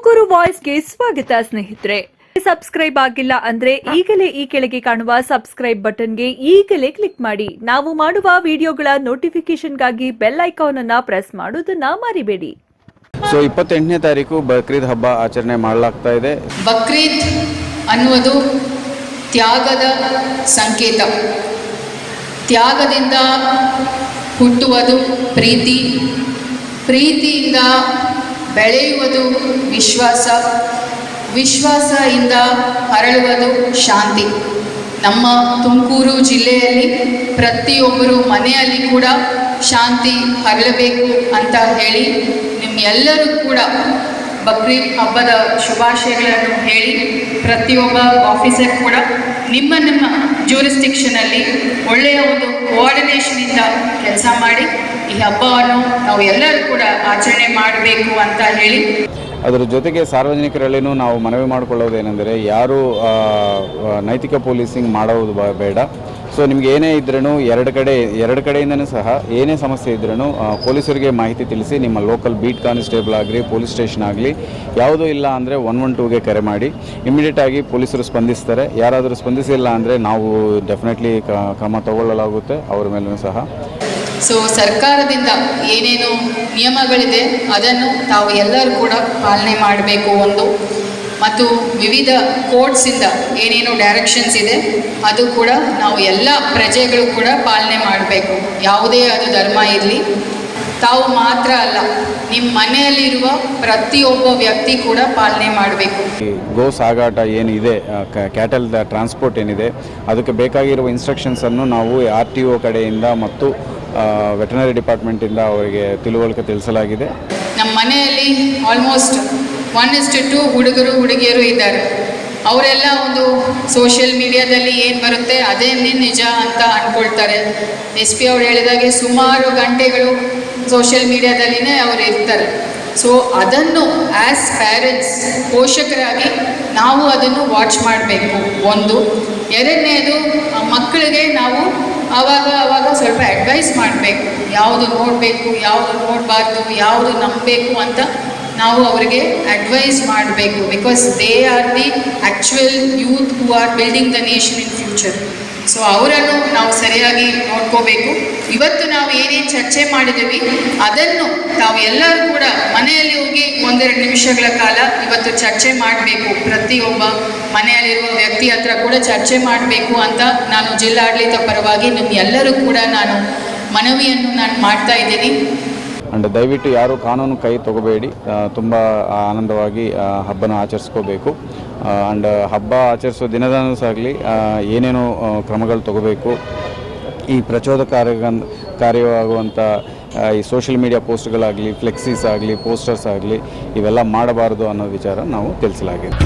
ತುಮಕೂರು ವಾಯ್ಸ್ಗೆ ಸ್ವಾಗತ ಸ್ನೇಹಿತರೆ. ಸಬ್ಸ್ಕ್ರೈಬ್ ಆಗಿಲ್ಲ ಅಂದ್ರೆ ಈಗಲೇ ಈ ಕೆಳಗೆ ಕಾಣುವ ಸಬ್ಸ್ಕ್ರೈಬ್ ಬಟನ್ಗೆ ಈಗಲೇ ಕ್ಲಿಕ್ ಮಾಡಿ. ನಾವು ಮಾಡುವ ವಿಡಿಯೋಗಳ ನೋಟಿಫಿಕೇಶನ್ಗಾಗಿ ಬೆಲ್ ಐಕಾನ್ ಅನ್ನು ಪ್ರೆಸ್ ಮಾಡೋದನ್ನ ಮರಿಬೇಡಿ. ಸೊ 28ನೇ ತಾರೀಕು ಬಕ್ರೀದ್ ಹಬ್ಬ ಆಚರಣೆ ಮಾಡಲಾಗ್ತಾ ಇದೆ. ಬಕ್ರೀದ್ ಅನ್ನುವುದು ತ್ಯಾಗದ ಸಂಕೇತ. ತ್ಯಾಗದಿಂದ ಹುಟ್ಟುವುದು ಪ್ರೀತಿ, ಪ್ರೀತಿಯಿಂದ ಬೆಳೆಯುವುದು ವಿಶ್ವಾಸ, ವಿಶ್ವಾಸದಿಂದ ಹರಳುವುದು ಶಾಂತಿ. ನಮ್ಮ ತುಮಕೂರು ಜಿಲ್ಲೆಯಲ್ಲಿ ಪ್ರತಿಯೊಬ್ಬರು ಮನೆಯಲ್ಲಿ ಕೂಡ ಶಾಂತಿ ಹರಳಬೇಕು ಅಂತ ಹೇಳಿ ನಿಮ್ಮೆಲ್ಲರೂ ಕೂಡ ಬಕ್ರೀದ್ ಹಬ್ಬದ ಶುಭಾಶಯಗಳನ್ನು ಹೇಳಿ ಪ್ರತಿಯೊಬ್ಬ ಆಫೀಸರ್ ಕೂಡ ನಿಮ್ಮ ಜ್ಯೂರಿಸ್ಟಿಕ್ಷನಲ್ಲಿ ಒಳ್ಳೆಯ ಒಂದು ಕೋಆರ್ಡಿನೇಷನಿಂದ ಕೆಲಸ ಮಾಡಿ ಈ ಹಬ್ಬವನ್ನು ನಾವು ಎಲ್ಲರೂ ಕೂಡ ಆಚರಣೆ ಮಾಡಬೇಕು ಅಂತ ಹೇಳಿ, ಅದರ ಜೊತೆಗೆ ಸಾರ್ವಜನಿಕರಲ್ಲಿನೂ ನಾವು ಮನವಿ ಮಾಡಿಕೊಳ್ಳೋದೇನೆಂದರೆ ಯಾರು ನೈತಿಕ ಪೊಲೀಸಿಂಗ್ ಮಾಡೋದು ಬೇಡ. ಸೊ ನಿಮ್ಗೆ ಏನೇ ಇದ್ರೂ ಎರಡು ಕಡೆಯಿಂದನೂ ಸಹ ಏನೇ ಸಮಸ್ಯೆ ಇದ್ರೂ ಪೊಲೀಸರಿಗೆ ಮಾಹಿತಿ ತಿಳಿಸಿ. ನಿಮ್ಮ ಲೋಕಲ್ ಬೀಟ್ ಕಾನ್ಸ್ಟೇಬಲ್ ಆಗಲಿ, ಪೊಲೀಸ್ ಸ್ಟೇಷನ್ ಆಗಲಿ, ಯಾವುದೂ ಇಲ್ಲ ಅಂದರೆ 112ಗೆ ಕರೆ ಮಾಡಿ. ಇಮಿಡಿಯೇಟಾಗಿ ಪೊಲೀಸರು ಸ್ಪಂದಿಸ್ತಾರೆ. ಯಾರಾದರೂ ಸ್ಪಂದಿಸಿಲ್ಲ ಅಂದರೆ ನಾವು ಡೆಫಿನೆಟ್ಲಿ ಕ್ರಮ ತಗೊಳ್ಳಲಾಗುತ್ತೆ ಅವ್ರ ಮೇಲೂ ಸಹ. ಸೊ ಸರ್ಕಾರದಿಂದ ಏನೇನು ನಿಯಮಗಳಿದೆ ಅದನ್ನು ತಾವು ಎಲ್ಲರೂ ಕೂಡ ಪಾಲನೆ ಮಾಡಬೇಕು ಒಂದು, ಮತ್ತು ವಿವಿಧ ಕೋರ್ಟ್ಸಿಂದ ಏನೇನು ಡೈರೆಕ್ಷನ್ಸ್ ಇದೆ ಅದು ಕೂಡ ನಾವು ಎಲ್ಲ ಪ್ರಜೆಗಳು ಕೂಡ ಪಾಲನೆ ಮಾಡಬೇಕು. ಯಾವುದೇ ಅದು ಧರ್ಮ ಇರಲಿ, ತಾವು ಮಾತ್ರ ಅಲ್ಲ, ನಿಮ್ಮ ಮನೆಯಲ್ಲಿರುವ ಪ್ರತಿಯೊಬ್ಬ ವ್ಯಕ್ತಿ ಕೂಡ ಪಾಲನೆ ಮಾಡಬೇಕು. ಗೋ ಸಾಗಾಟ ಏನಿದೆ, ಕ್ಯಾಟಲ್ ಟ್ರಾನ್ಸ್ಪೋರ್ಟ್ ಏನಿದೆ, ಅದಕ್ಕೆ ಬೇಕಾಗಿರುವ ಇನ್ಸ್ಟ್ರಕ್ಷನ್ಸನ್ನು ನಾವು RTO ಕಡೆಯಿಂದ ಮತ್ತು ವೆಟರ್ನರಿ ಡಿಪಾರ್ಟ್ಮೆಂಟಿಂದ ಅವರಿಗೆ ತಿಳುವಳಿಕೆ ತಿಳಿಸಲಾಗಿದೆ. ನಮ್ಮ ಮನೆಯಲ್ಲಿ ಆಲ್ಮೋಸ್ಟ್ 1:2 ಹುಡುಗರು ಹುಡುಗಿಯರು ಇದ್ದಾರೆ. ಅವರೆಲ್ಲ ಒಂದು ಸೋಷಿಯಲ್ ಮೀಡಿಯಾದಲ್ಲಿ ಏನು ಬರುತ್ತೆ ಅದೇನೇ ನಿಜ ಅಂತ ಅಂದ್ಕೊಳ್ತಾರೆ. SP ಅವ್ರು ಹೇಳಿದಾಗೆ ಸುಮಾರು ಗಂಟೆಗಳು ಸೋಷಿಯಲ್ ಮೀಡಿಯಾದಲ್ಲಿನೇ ಅವರು ಇರ್ತಾರೆ. ಸೊ ಅದನ್ನು ಆ್ಯಸ್ ಪ್ಯಾರೆಂಟ್ಸ್, ಪೋಷಕರಾಗಿ ನಾವು ಅದನ್ನು ವಾಚ್ ಮಾಡಬೇಕು ಒಂದು. ಎರಡನೇದು, ಮಕ್ಕಳಿಗೆ ನಾವು ಆವಾಗ ಸ್ವಲ್ಪ ಅಡ್ವೈಸ್ ಮಾಡಬೇಕು, ಯಾವುದು ನೋಡಬೇಕು, ಯಾವುದು ನೋಡಬಾರ್ದು, ಯಾವುದು ನಂಬಬೇಕು ಅಂತ ನಾವು ಅವರಿಗೆ ಅಡ್ವೈಸ್ ಮಾಡಬೇಕು. Because they are the actual youth who are building the nation in future. So ಅವರನ್ನು ನಾವು ಸರಿಯಾಗಿ ನೋಡ್ಕೋಬೇಕು. ಇವತ್ತು ನಾವು ಏನೇನು ಚರ್ಚೆ ಮಾಡಿದ್ದೀವಿ ಅದನ್ನು ತಾವು ಎಲ್ಲರೂ ಕೂಡ ಮನೆಯಲ್ಲಿ ಹೋಗಿ 1-2 ನಿಮಿಷಗಳ ಕಾಲ ಇವತ್ತು ಚರ್ಚೆ ಮಾಡಬೇಕು. ಪ್ರತಿಯೊಬ್ಬ ಮನೆಯಲ್ಲಿರುವ ವ್ಯಕ್ತಿ ಹತ್ರ ಕೂಡ ಚರ್ಚೆ ಮಾಡಬೇಕು ಅಂತ ನಾನು ಜಿಲ್ಲಾಡಳಿತ ಪರವಾಗಿ ನಿಮ್ಮೆಲ್ಲರೂ ಕೂಡ ನಾನು ಮನವಿಯನ್ನು ಮಾಡ್ತಾ ಇದ್ದೀನಿ. ಆ್ಯಂಡ್ ದಯವಿಟ್ಟು ಯಾರು ಕಾನೂನು ಕೈ ತಗೋಬೇಡಿ. ತುಂಬ ಆನಂದವಾಗಿ ಹಬ್ಬನ ಆಚರಿಸ್ಕೋಬೇಕು. ಆ್ಯಂಡ್ ಹಬ್ಬ ಆಚರಿಸೋ ದಿನದಂದು ಆಗಲಿ ಏನೇನೋ ಕ್ರಮಗಳು ತಗೋಬೇಕು. ಈ ಪ್ರಚೋದಕಾರಿಯಾಗುವಂಥ ಈ ಸೋಷಿಯಲ್ ಮೀಡಿಯಾ ಪೋಸ್ಟ್ಗಳಾಗಲಿ, ಫ್ಲೆಕ್ಸೀಸ್ ಆಗಲಿ, ಪೋಸ್ಟರ್ಸ್ ಆಗಲಿ, ಇವೆಲ್ಲ ಮಾಡಬಾರ್ದು ಅನ್ನೋ ವಿಚಾರ ನಾವು ತಿಳಿಸಲಾಗಿದೆ.